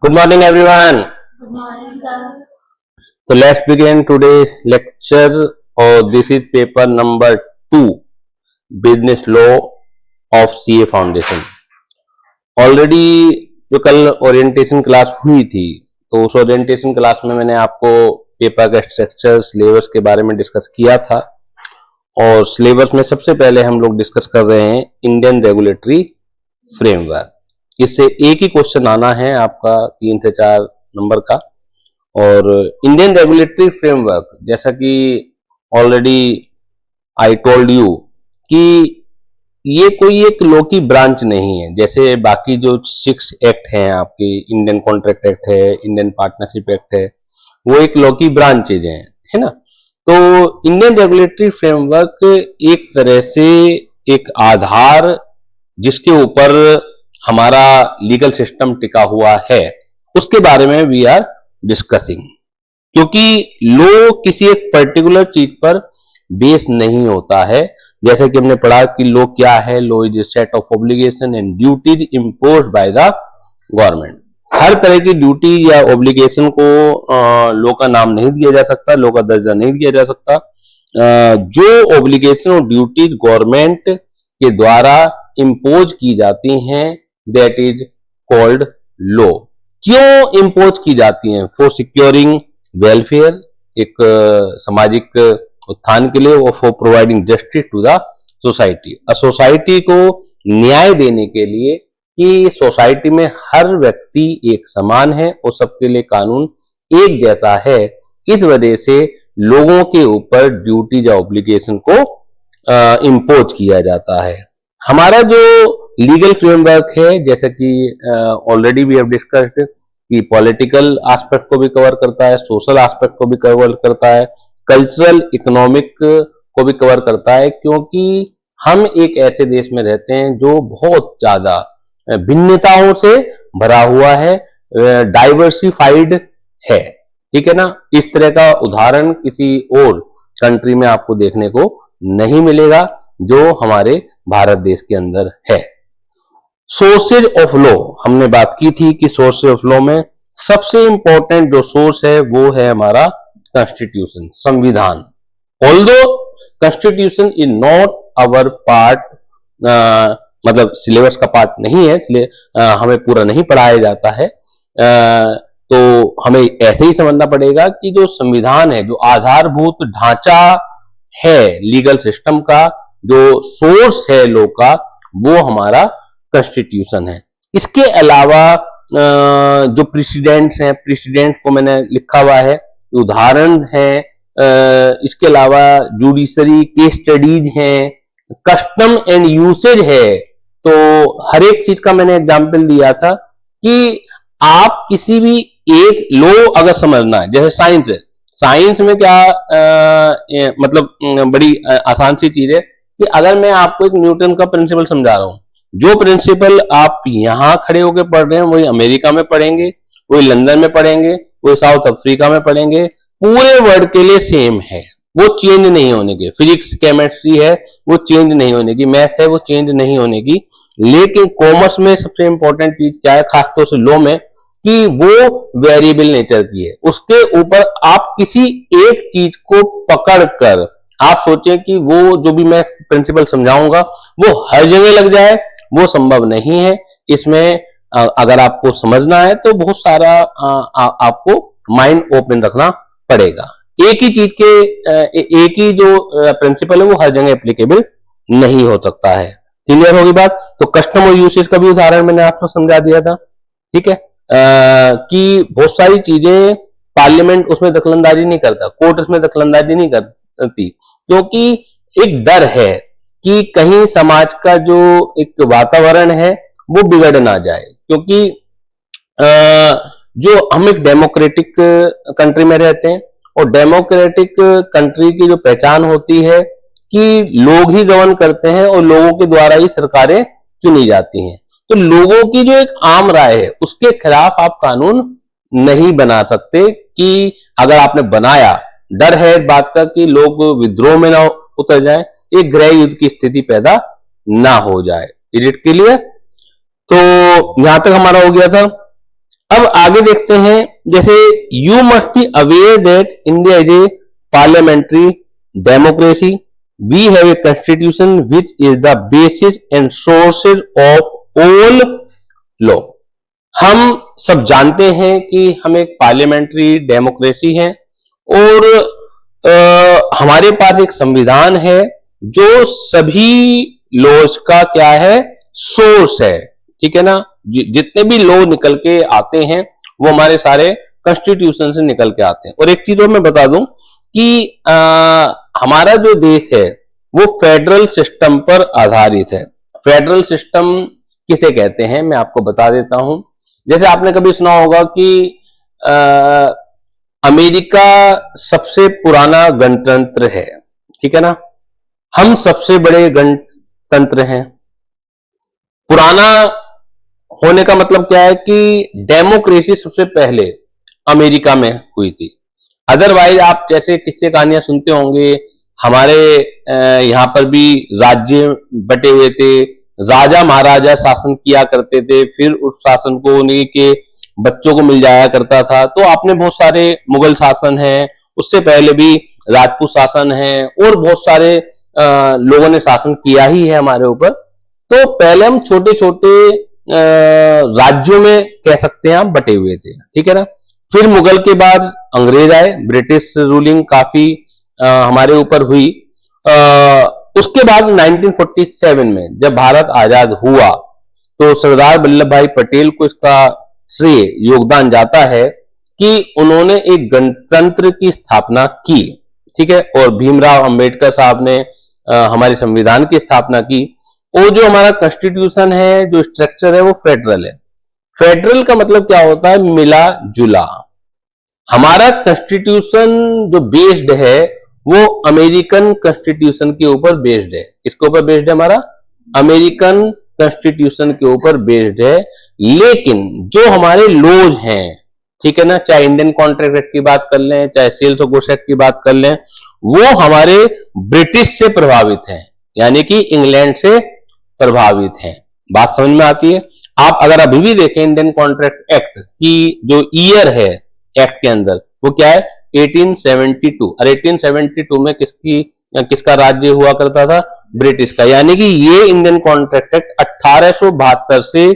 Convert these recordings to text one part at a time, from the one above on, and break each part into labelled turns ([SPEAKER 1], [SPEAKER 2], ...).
[SPEAKER 1] Good morning, everyone.
[SPEAKER 2] Good morning, sir.
[SPEAKER 1] So let's begin today's lecture. This is paper number 2, Business Law of CA Foundation. Already जो कल orientation class हुई थी, तो उस orientation class में मैंने आपको पेपर का स्ट्रक्चर, सिलेबस के बारे में डिस्कस किया था। और सिलेबस में सबसे पहले हम लोग डिस्कस कर रहे हैं इंडियन रेगुलेटरी फ्रेमवर्क। इससे एक ही क्वेश्चन आना है आपका 3 से 4 नंबर का। और इंडियन रेगुलेटरी फ्रेमवर्क, जैसा कि ऑलरेडी आई टोल्ड यू कि ये कोई एक लॉ की ब्रांच नहीं है। जैसे बाकी जो 6 एक्ट हैं आपके, इंडियन कॉन्ट्रैक्ट एक्ट है, इंडियन पार्टनरशिप एक्ट है, वो एक लॉ की ब्रांचेज हैं, है ना। तो इंडियन रेगुलेटरी फ्रेमवर्क एक तरह से एक आधार जिसके ऊपर हमारा लीगल सिस्टम टिका हुआ है, उसके बारे में वी आर डिस्कसिंग। क्योंकि लॉ किसी एक पर्टिकुलर चीज पर बेस नहीं होता है। जैसे कि हमने पढ़ा कि लॉ क्या है, law is a set of obligation and duties imposed by the government. हर तरह की ड्यूटी या ऑब्लिगेशन को लॉ का नाम नहीं दिया जा सकता, लॉ का दर्जा नहीं दिया जा सकता। जो ऑब्लिगेशन और ड्यूटीज गवर्नमेंट के द्वारा इम्पोज की जाती हैं, दैट इज कॉल्ड लॉ। क्यों इम्पोज की जाती हैं? फॉर सिक्योरिंग वेलफेयर, एक सामाजिक उत्थान के लिए, और for providing justice to the society, society को न्याय देने के लिए कि सोसाइटी में हर व्यक्ति एक समान है और सबके लिए कानून एक जैसा है। इस वजह से लोगों के ऊपर ड्यूटी या ऑब्लिगेशन को इम्पोज किया जाता है। हमारा जो लीगल फ्रेमवर्क है, जैसे कि ऑलरेडी वी हैव डिस्कस्ड कि पॉलिटिकल एस्पेक्ट को भी कवर करता है, सोशल एस्पेक्ट को भी कवर करता है, कल्चरल, इकोनॉमिक को भी कवर करता है। क्योंकि हम एक ऐसे देश में रहते हैं जो बहुत ज्यादा भिन्नताओं से भरा हुआ है, डाइवर्सिफाइड है, ठीक है ना। इस तरह का उदाहरण किसी और कंट्री में आपको देखने को नहीं मिलेगा जो हमारे भारत देश के अंदर है। सोर्सेज ऑफ लॉ, हमने बात की थी कि सोर्सेज ऑफ लॉ में सबसे इंपॉर्टेंट जो सोर्स है वो है हमारा कॉन्स्टिट्यूशन, संविधान। Although constitution is not our part, मतलब सिलेबस का पार्ट नहीं है, इसलिए हमें पूरा नहीं पढ़ाया जाता है। तो हमें ऐसे ही समझना पड़ेगा कि जो संविधान है, जो आधारभूत ढांचा है लीगल सिस्टम का, जो सोर्स है लॉ का, वो हमारा कॉन्स्टिट्यूशन है। इसके अलावा जो प्रेसिडेंट्स हैं, प्रेसिडेंट को मैंने लिखा हुआ है, उदाहरण है। इसके अलावा जुडिशरी, केस स्टडीज हैं, कस्टम एंड यूसेज है। तो हर एक चीज का मैंने एग्जाम्पल दिया था कि आप किसी भी एक लॉ अगर समझना है, जैसे साइंस है, साइंस में क्या मतलब बड़ी आसान सी चीज है कि अगर मैं आपको एक न्यूटन का प्रिंसिपल समझा रहा हूं, जो प्रिंसिपल आप यहां खड़े होकर पढ़ रहे हैं वही अमेरिका में पढ़ेंगे, वही लंदन में पढ़ेंगे, वही साउथ अफ्रीका में पढ़ेंगे, पूरे वर्ल्ड के लिए सेम है, वो चेंज नहीं होने की। फिजिक्स, केमिस्ट्री है, वो चेंज नहीं होने की, मैथ है, वो चेंज नहीं होने की। लेकिन कॉमर्स में सबसे इंपॉर्टेंट चीज क्या है, खासतौर से लॉ में, कि वो वेरिएबल नेचर की है। उसके ऊपर आप किसी एक चीज को पकड़कर आप सोचें कि वो जो भी मैं प्रिंसिपल समझाऊंगा वो हर जगह लग जाए, वो संभव नहीं है। इसमें अगर आपको समझना है तो बहुत सारा आपको माइंड ओपन रखना पड़ेगा। एक ही चीज के एक ही जो प्रिंसिपल है वो हर जगह एप्लीकेबल नहीं हो सकता है। क्लियर होगी बात? तो कस्टम और यूसेज का भी उदाहरण मैंने आपको समझा दिया था, ठीक है। कि बहुत सारी चीजें पार्लियामेंट उसमें दखलंदाजी नहीं करता, कोर्ट उसमें दखलंदाजी नहीं करती, क्योंकि एक डर है कि कहीं समाज का जो एक वातावरण है वो बिगड़ ना जाए। क्योंकि जो हम एक डेमोक्रेटिक कंट्री में रहते हैं, और डेमोक्रेटिक कंट्री की जो पहचान होती है कि लोग ही गवर्न करते हैं और लोगों के द्वारा ही सरकारें चुनी जाती हैं। तो लोगों की जो एक आम राय है उसके खिलाफ आप कानून नहीं बना सकते, कि अगर आपने बनाया, डर है इस बात का कि लोग विद्रोह में ना उतर जाएं, एक गृह युद्ध की स्थिति पैदा ना हो जाए। Is it clear? तो यहां तक हमारा हो गया था अब आगे देखते हैं, जैसे you must be aware that India is a parliamentary democracy, we have a constitution which is the basis and sources of all law. हम सब जानते हैं कि हम एक पार्लियामेंट्री डेमोक्रेसी है और हमारे पास एक संविधान है जो सभी लॉज का क्या है, सोर्स है, ठीक है ना। जितने भी लॉ निकल के आते हैं वो हमारे सारे कॉन्स्टिट्यूशन से निकल के आते हैं। और एक चीज और मैं बता दूं कि हमारा जो देश है वो फेडरल सिस्टम पर आधारित है। फेडरल सिस्टम किसे कहते हैं मैं आपको बता देता हूं। जैसे आपने कभी सुना होगा कि अमेरिका सबसे पुराना गणतंत्र है, ठीक है ना। हम सबसे बड़े गणतंत्र हैं। पुराना होने का मतलब क्या है कि डेमोक्रेसी सबसे पहले अमेरिका में हुई थी। अदरवाइज आप जैसे किस्से कहानियां सुनते होंगे, हमारे यहाँ पर भी राज्य बटे हुए थे, राजा महाराजा शासन किया करते थे, फिर उस शासन को उन्हीं के बच्चों को मिल जाया करता था। तो आपने बहुत सारे मुगल शासन है, उससे पहले भी राजपूत शासन है और बहुत सारे लोगों ने शासन किया ही है हमारे ऊपर। तो पहले हम छोटे छोटे राज्यों में कह सकते हैं आप बटे हुए थे, ठीक है ना। फिर मुगल के बाद अंग्रेज आए, ब्रिटिश रूलिंग काफी हमारे ऊपर हुई। उसके बाद 1947 में जब भारत आजाद हुआ तो सरदार वल्लभ भाई पटेल को इसका श्रेय योगदान जाता है कि उन्होंने एक गणतंत्र की स्थापना की, ठीक है। और भीमराव अंबेडकर साहब ने हमारे संविधान की स्थापना की। और जो हमारा कॉन्स्टिट्यूशन है, जो स्ट्रक्चर है वो फेडरल है। फेडरल का मतलब क्या होता है, मिला जुला। हमारा कॉन्स्टिट्यूशन जो बेस्ड है वो अमेरिकन कॉन्स्टिट्यूशन के ऊपर बेस्ड है। किसके ऊपर बेस्ड है, हमारा अमेरिकन कॉन्स्टिट्यूशन के ऊपर बेस्ड है। लेकिन जो हमारे लॉज हैं, ठीक है ना, चाहे इंडियन कॉन्ट्रैक्ट एक्ट की बात कर लें, चाहे सेल्स ऑफ गुड्स एक्ट की बात कर लें, वो हमारे ब्रिटिश से प्रभावित हैं, यानी कि इंग्लैंड से प्रभावित हैं। बात समझ में आती है। आप अगर अभी भी देखें इंडियन कॉन्ट्रैक्ट एक्ट की जो ईयर है एक्ट के अंदर, वो क्या है, 1872। और 1872 में किसका राज्य हुआ करता था, ब्रिटिश का। यानी कि ये इंडियन कॉन्ट्रैक्ट एक्ट 1872 से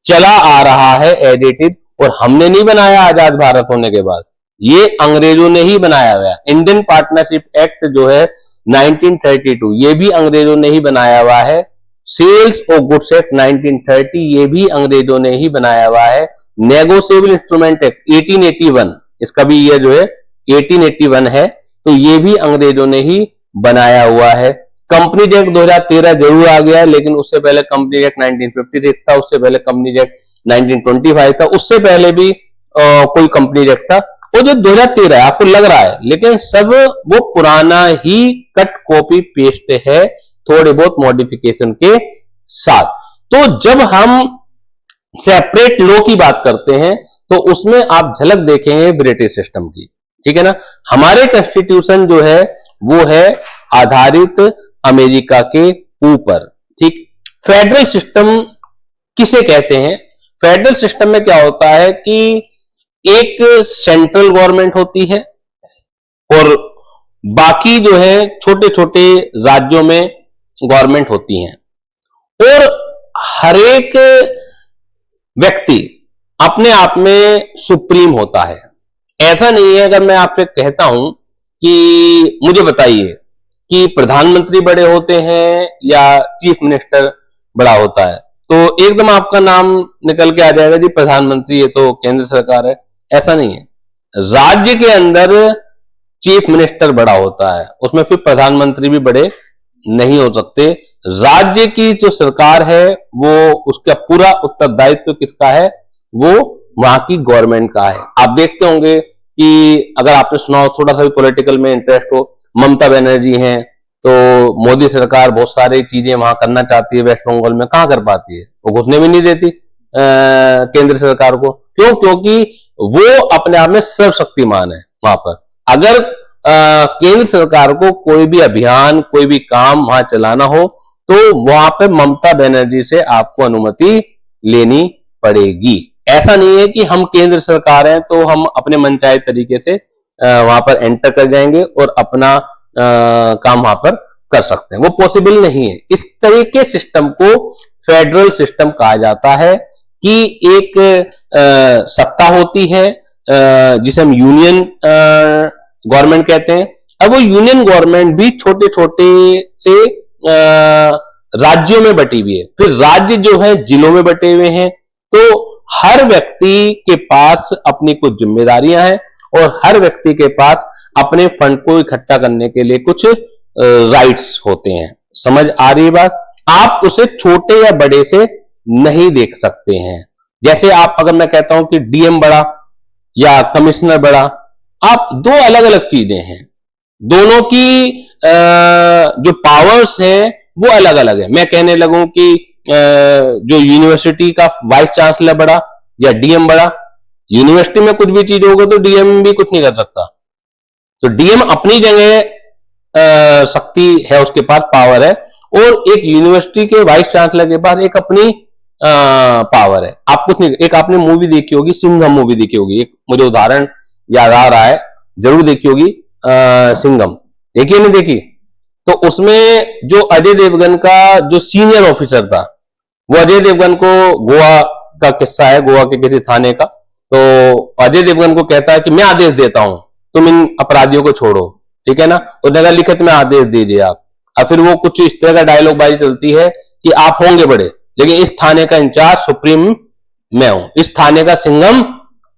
[SPEAKER 1] चला आ रहा है एज इट इज, और हमने नहीं बनाया आजाद भारत होने के बाद, ये अंग्रेजों ने ही बनाया हुआ। इंडियन पार्टनरशिप एक्ट जो है 1932, ये भी अंग्रेजों ने ही बनाया हुआ है। सेल्स ऑफ गुड्स एक्ट 1930, ये भी अंग्रेजों ने ही बनाया हुआ है। नेगोशिएबल इंस्ट्रूमेंट एक्ट 1881, इसका भी ये जो है 1881 है, तो ये भी अंग्रेजों ने ही बनाया हुआ है। कंपनी एक्ट 2013 जरूर आ गया, लेकिन उससे पहले कंपनी एक्ट 1956 था, उससे पहले कंपनी एक्ट 1925 था, उससे पहले भी कोई कंपनी एक्ट था। वो जो 2013 है आपको लग रहा है, लेकिन सब वो पुराना ही कट कॉपी पेस्ट है, थोड़े बहुत मॉडिफिकेशन के साथ। तो जब हम सेपरेट लॉ की बात करते हैं तो उसमें आप झलक देखेंगे ब्रिटिश सिस्टम की, ठीक है ना। हमारे कॉन्स्टिट्यूशन जो है वो है आधारित अमेरिका के ऊपर, ठीक। फेडरल सिस्टम किसे कहते हैं, फेडरल सिस्टम में क्या होता है कि एक सेंट्रल गवर्नमेंट होती है और बाकी जो है छोटे छोटे राज्यों में गवर्नमेंट होती हैं, और हर एक व्यक्ति अपने आप में सुप्रीम होता है। ऐसा नहीं है, अगर मैं आपसे कहता हूं कि मुझे बताइए कि प्रधानमंत्री बड़े होते हैं या चीफ मिनिस्टर बड़ा होता है, तो एकदम आपका नाम निकल के आ जाएगा जी प्रधानमंत्री, ये तो केंद्र सरकार है। ऐसा नहीं है। राज्य के अंदर चीफ मिनिस्टर बड़ा होता है, उसमें फिर प्रधानमंत्री भी बड़े नहीं हो सकते। राज्य की जो सरकार है वो उसका पूरा उत्तरदायित्व किसका है, वो वहां की गवर्नमेंट का है। आप देखते होंगे कि अगर आपने सुना हो, थोड़ा सा भी पॉलिटिकल में इंटरेस्ट हो, ममता बनर्जी हैं, तो मोदी सरकार बहुत सारी चीजें वहां करना चाहती है, वेस्ट बंगाल में कहां कर पाती है, वो घुसने भी नहीं देती केंद्र सरकार को। क्यों? क्योंकि वो अपने आप में सर्वशक्तिमान है वहां पर। अगर केंद्र सरकार को कोई भी अभियान, कोई भी काम वहां चलाना हो तो वहां पे ममता बनर्जी से आपको अनुमति लेनी पड़ेगी। ऐसा नहीं है कि हम केंद्र सरकार हैं तो हम अपने मनचाहे तरीके से वहां पर एंटर कर जाएंगे और अपना काम वहां पर कर सकते हैं, वो पॉसिबल नहीं है। इस तरह के सिस्टम को फेडरल सिस्टम कहा जाता है कि एक सत्ता होती है जिसे हम यूनियन गवर्नमेंट कहते हैं। अब वो यूनियन गवर्नमेंट भी छोटे छोटे से राज्यों में बटी हुई है, फिर राज्य जो है जिलों में बटे हुए हैं। तो हर व्यक्ति के पास अपनी कुछ जिम्मेदारियां हैं और हर व्यक्ति के पास अपने फंड को इकट्ठा करने के लिए कुछ राइट्स होते हैं। समझ आ रही बात? आप उसे छोटे या बड़े से नहीं देख सकते हैं। जैसे आप, अगर मैं कहता हूं कि डीएम बड़ा या कमिश्नर बड़ा, आप दो अलग अलग चीजें हैं, दोनों की जो पावर्स हैं वो अलग अलग है। मैं कहने लगूं कि जो यूनिवर्सिटी का वाइस चांसलर बड़ा या डीएम बड़ा, यूनिवर्सिटी में कुछ भी चीज होगा तो डीएम भी कुछ नहीं कर सकता। तो डीएम अपनी जगह शक्ति है, उसके पास पावर है, और एक यूनिवर्सिटी के वाइस चांसलर के पास एक अपनी पावर है। आप कुछ नहीं, एक आपने मूवी देखी होगी, सिंघम मूवी देखी होगी, एक मुझे उदाहरण याद आ रहा है, जरूर देखी होगी सिंघम, देखिए नहीं देखी? तो उसमें जो अजय देवगन का जो सीनियर ऑफिसर था, वो अजय देवगन को, गोवा का किस्सा है, गोवा के किसी थाने का, तो अजय देवगन को कहता है कि मैं आदेश देता हूं, तुम इन अपराधियों को छोड़ो, ठीक है ना? तो नगर लिखित में आदेश दीजिए आप। और फिर वो कुछ इस तरह का डायलॉग बाजी चलती है कि आप होंगे बड़े, लेकिन इस थाने का इंचार्ज सुप्रीम मैं हूं, इस थाने का सिंघम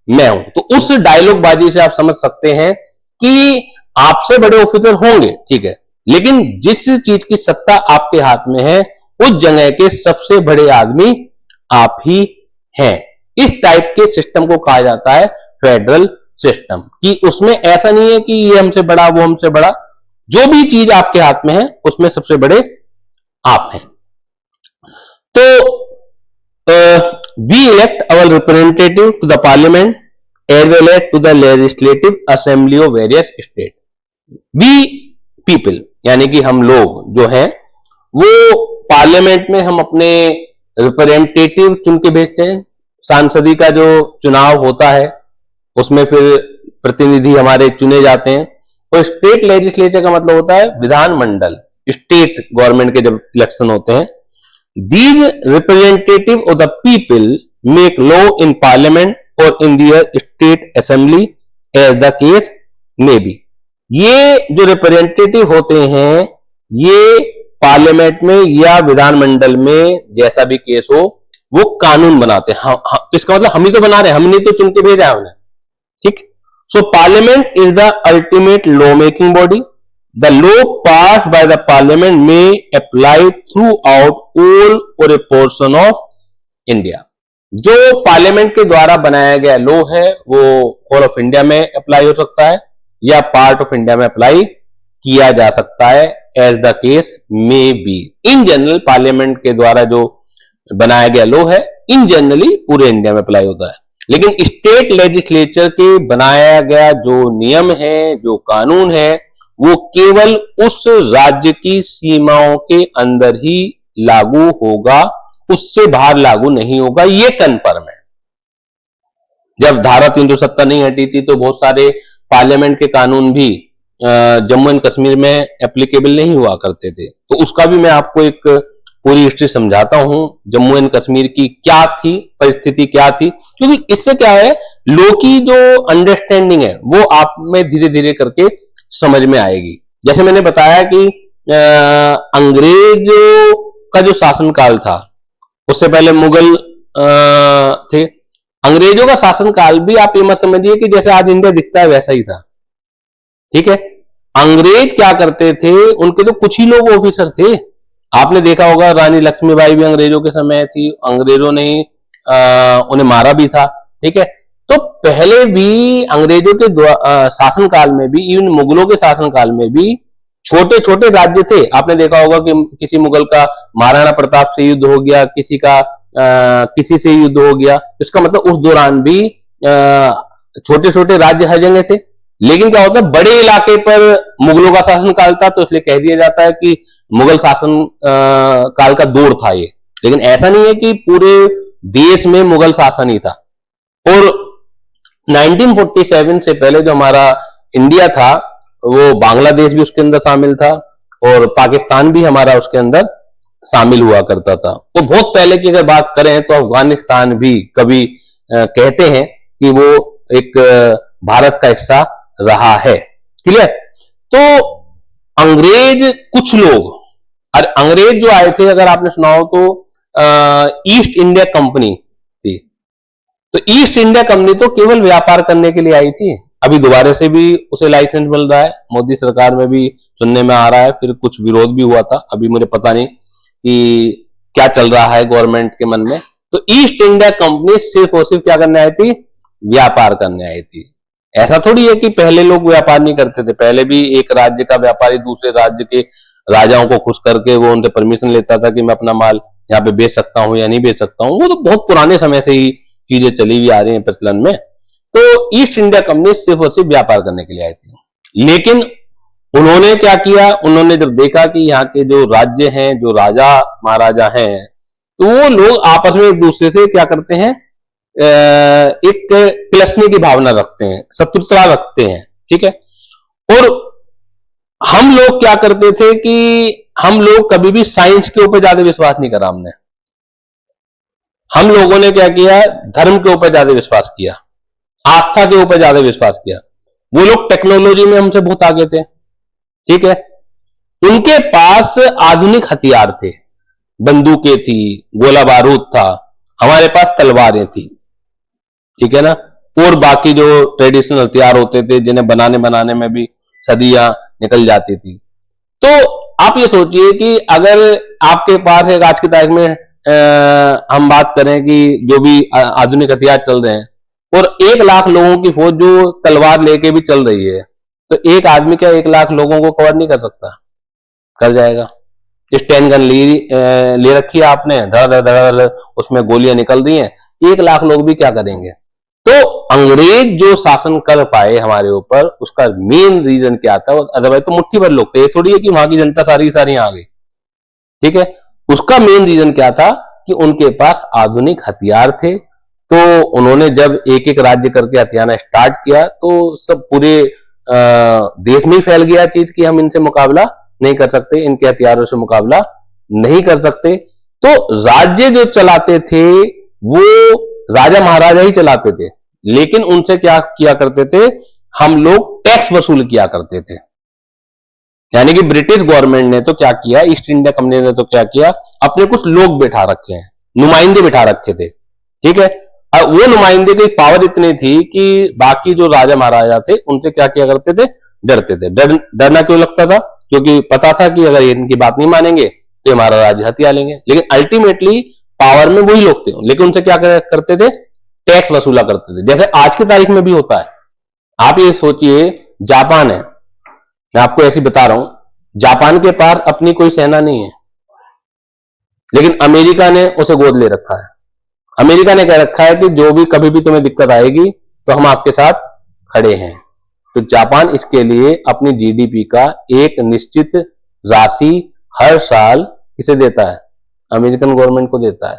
[SPEAKER 1] मैं हूं। तो उस डायलॉग बाजी से आप समझ सकते हैं कि आपसे बड़े ऑफिसर होंगे, ठीक है, लेकिन जिस चीज की सत्ता आपके हाथ में है उस जगह के सबसे बड़े आदमी आप ही हैं। इस टाइप के सिस्टम को कहा जाता है फेडरल सिस्टम, कि उसमें ऐसा नहीं है कि ये हमसे बड़ा वो हमसे बड़ा, जो भी चीज आपके हाथ में है उसमें सबसे बड़े आप हैं। तो we elect our representative to the parliament as well as to the legislative assembly of various states. We people यानी कि हम लोग जो हैं वो पार्लियामेंट में हम अपने रिप्रेजेंटेटिव चुन के भेजते हैं। सांसदी का जो चुनाव होता है उसमें फिर प्रतिनिधि हमारे चुने जाते हैं। और स्टेट लेजिस्लेचर का मतलब होता है विधानमंडल, स्टेट गवर्नमेंट के जब इलेक्शन होते हैं। These representative of the people make law in parliament or in their state assembly as the case may be. ये जो रिप्रेजेंटेटिव होते हैं ये पार्लियामेंट में या विधानमंडल में जैसा भी केस हो वो कानून बनाते हैं। इसका मतलब हम ही तो बना रहे हैं, हमने तो चुन के भेजा है उन्हें, ठीक। So parliament is the ultimate law making body. The law passed by the parliament may apply throughout all or a portion of India. जो पार्लियामेंट के द्वारा बनाया गया लॉ है वो होल ऑफ इंडिया में अप्लाई हो सकता है या पार्ट ऑफ इंडिया में अप्लाई किया जा सकता है, as the case may be. In general parliament के द्वारा जो बनाया गया लॉ है इन जनरली पूरे इंडिया में अप्लाई होता है, लेकिन स्टेट लेजिस्लेचर के बनाया गया जो नियम है, जो कानून है, वो केवल उस राज्य की सीमाओं के अंदर ही लागू होगा, उससे बाहर लागू नहीं होगा, ये कन्फर्म है। जब धारा 370 नहीं हटी थी तो बहुत सारे पार्लियामेंट के कानून भी जम्मू एंड कश्मीर में एप्लीकेबल नहीं हुआ करते थे। तो उसका भी मैं आपको एक पूरी हिस्ट्री समझाता हूं, जम्मू एंड कश्मीर की क्या थी परिस्थिति, क्या थी, क्योंकि इससे क्या है, लॉ की जो अंडरस्टैंडिंग है वो आप में धीरे धीरे करके समझ में आएगी। जैसे मैंने बताया कि अंग्रेजों का जो शासनकाल था उससे पहले मुगल थे। अंग्रेजों का शासनकाल भी आप ये मत समझिए कि जैसे आज इंडिया दिखता है वैसा ही था, ठीक है। अंग्रेज क्या करते थे, उनके तो कुछ ही लोग ऑफिसर थे। आपने देखा होगा रानी लक्ष्मीबाई भी अंग्रेजों के समय थी, अंग्रेजों ने उन्हें मारा भी था, ठीक है। तो पहले भी अंग्रेजों के शासनकाल में भी, इवन मुगलों के शासनकाल में भी छोटे छोटे राज्य थे। आपने देखा होगा कि किसी मुगल का महाराणा प्रताप से युद्ध हो गया, किसी का किसी से युद्ध हो गया। इसका मतलब उस दौरान भी छोटे छोटे राज्य हर जगह थे। लेकिन क्या होता है, बड़े इलाके पर मुगलों का शासनकाल था तो इसलिए कह दिया जाता है कि मुगल शासन काल का दौर था ये। लेकिन ऐसा नहीं है कि पूरे देश में मुगल शासन ही था। और 1947 से पहले जो हमारा इंडिया था, वो बांग्लादेश भी उसके अंदर शामिल था और पाकिस्तान भी हमारा उसके अंदर शामिल हुआ करता था। तो बहुत पहले की अगर बात करें तो अफगानिस्तान भी कभी कहते हैं कि वो एक भारत का हिस्सा रहा है। क्लियर? तो अंग्रेज कुछ लोग, और अंग्रेज जो आए थे, अगर आपने सुना हो तो ईस्ट इंडिया कंपनी थी। तो ईस्ट इंडिया कंपनी तो केवल व्यापार करने के लिए आई थी। अभी दोबारा से भी उसे लाइसेंस मिल रहा है, मोदी सरकार में भी सुनने में आ रहा है, फिर कुछ विरोध भी हुआ था, अभी मुझे पता नहीं कि क्या चल रहा है गवर्नमेंट के मन में। तो ईस्ट इंडिया कंपनी सिर्फ और सिर्फ क्या करने आई थी? व्यापार करने आई थी। ऐसा थोड़ी है कि पहले लोग व्यापार नहीं करते थे, पहले भी एक राज्य का व्यापारी दूसरे राज्य के राजाओं को खुश करके वो उनसे परमिशन लेता था कि मैं अपना माल यहाँ पे बेच सकता हूँ या नहीं बेच सकता हूँ। वो तो बहुत पुराने समय से ही चीजें चली हुई आ रही हैं प्रचलन में। तो ईस्ट इंडिया कंपनी सिर्फ और सिर्फ व्यापार करने के लिए आई थी। लेकिन उन्होंने क्या किया? उन्होंने जब देखा कि यहाँ के जो राज्य हैं, जो राजा महाराजा हैं, तो वो लोग आपस में एक दूसरे से क्या करते हैं, एक क्लसने की भावना रखते हैं, शत्रुता रखते हैं। ठीक है? और हम लोग क्या करते थे कि हम लोग कभी भी साइंस के ऊपर ज्यादा विश्वास नहीं करा हमने। हम लोगों ने क्या किया? धर्म के ऊपर ज्यादा विश्वास किया, आस्था के ऊपर ज्यादा विश्वास किया। वो लोग टेक्नोलॉजी में हमसे बहुत आगे थे। ठीक है? उनके पास आधुनिक हथियार थे, बंदूकें थी, गोला बारूद था, हमारे पास तलवारें थी। ठीक है ना? और बाकी जो ट्रेडिशनल हथियार होते थे जिन्हें बनाने में भी सदियां निकल जाती थी। तो आप ये सोचिए कि अगर आपके पास एक आज की तारीख में हम बात करें कि जो भी आधुनिक हथियार चल रहे हैं, और 1 लाख लोगों की फौज जो तलवार लेके भी चल रही है, तो एक आदमी क्या 1 लाख लोगों को कवर नहीं कर सकता? कर जाएगा। स्टैन गन ले रखी है आपने, धड़ धड़ धड़ उसमें गोलियां निकल रही हैं, 1 लाख लोग भी क्या करेंगे? तो अंग्रेज जो शासन कर पाए हमारे ऊपर, उसका मेन रीजन क्या था? अदरवाइज तो मुट्ठी भर लोग थे, ये थोड़ी है कि वहां की जनता सारी सारी आ गई। ठीक है? उसका मेन रीजन क्या था? कि उनके पास आधुनिक हथियार थे। तो उन्होंने जब एक एक राज्य करके हथियाना स्टार्ट किया, तो सब पूरे देश में ही फैल गया चीज कि हम इनसे मुकाबला नहीं कर सकते, इनके हथियारों से मुकाबला नहीं कर सकते। तो राज्य जो चलाते थे वो राजा महाराजा ही चलाते थे, लेकिन उनसे क्या किया करते थे? हम लोग टैक्स वसूल किया करते थे। यानी कि ब्रिटिश गवर्नमेंट ने तो क्या किया, ईस्ट इंडिया कंपनी ने तो क्या किया, अपने कुछ लोग बैठा रखे हैं, नुमाइंदे बैठा रखे थे। ठीक है? वो नुमाइंदे की पावर इतनी थी कि बाकी जो राजा महाराजा थे उनसे क्या किया करते थे? डरते थे। डरना क्यों लगता था? क्योंकि पता था कि अगर इनकी बात नहीं मानेंगे तो हमारा राज्य हथिया लेंगे। लेकिन अल्टीमेटली पावर में वही लोग थे, लेकिन उनसे क्या करते थे? टैक्स वसूला करते थे, जैसे आज की तारीख में भी होता है। आप ये सोचिए, जापान है, मैं आपको ऐसे बता रहा हूं, जापान के पास अपनी कोई सेना नहीं है, लेकिन अमेरिका ने उसे गोद ले रखा है। अमेरिका ने कह रखा है कि जो भी कभी भी तुम्हें दिक्कत आएगी तो हम आपके साथ खड़े हैं। तो जापान इसके लिए अपनी जीडीपी का एक निश्चित राशि हर साल किसे देता है? अमेरिकन गवर्नमेंट को देता है।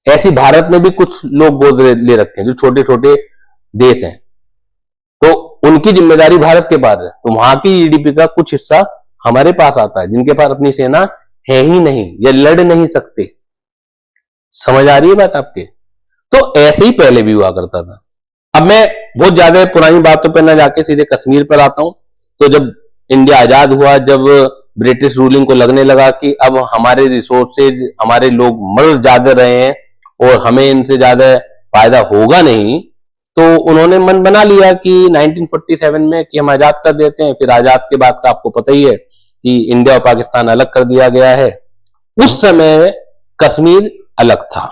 [SPEAKER 1] ऐसी भारत में भी कुछ लोग गोद ले रखे हैं जो छोटे छोटे देश हैं, तो उनकी जिम्मेदारी भारत के पास है। तो वहां की जीडीपी का कुछ हिस्सा हमारे पास आता है, जिनके पास अपनी सेना है ही नहीं या लड़ नहीं सकते। समझ आ रही है बात आपके? तो ऐसे ही पहले भी हुआ करता था। अब मैं बहुत ज्यादा पुरानी बातों पर ना जाके सीधे कश्मीर पर आता हूं। तो जब इंडिया आजाद हुआ, जब ब्रिटिश रूलिंग को लगने लगा कि अब हमारे रिसोर्सेज, हमारे लोग मर ज्यादा रहे हैं और हमें इनसे ज्यादा फायदा होगा नहीं, तो उन्होंने मन बना लिया कि 1947 में कि हम आजाद कर देते हैं। फिर आजाद के बाद का आपको पता ही है कि इंडिया और पाकिस्तान अलग कर दिया गया है। उस समय कश्मीर अलग था।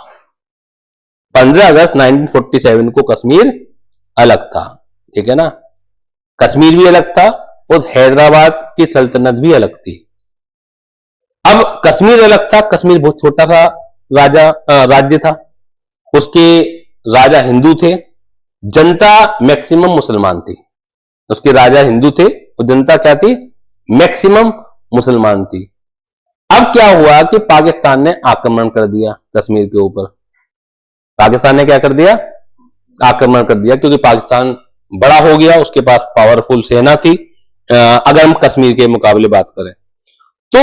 [SPEAKER 1] 15 अगस्त 1947 को कश्मीर अलग था। ठीक है ना? कश्मीर भी अलग था और हैदराबाद की सल्तनत भी अलग थी। अब कश्मीर अलग था, कश्मीर बहुत छोटा सा राज्य था, उसके राजा हिंदू थे, जनता मैक्सिमम मुसलमान थी। उसके राजा हिंदू थे और जनता क्या थी? मैक्सिमम मुसलमान थी। अब क्या हुआ कि पाकिस्तान ने आक्रमण कर दिया कश्मीर के ऊपर। पाकिस्तान ने क्या कर दिया? आक्रमण कर दिया, क्योंकि पाकिस्तान बड़ा हो गया, उसके पास पावरफुल सेना थी। अगर हम कश्मीर के मुकाबले बात करें तो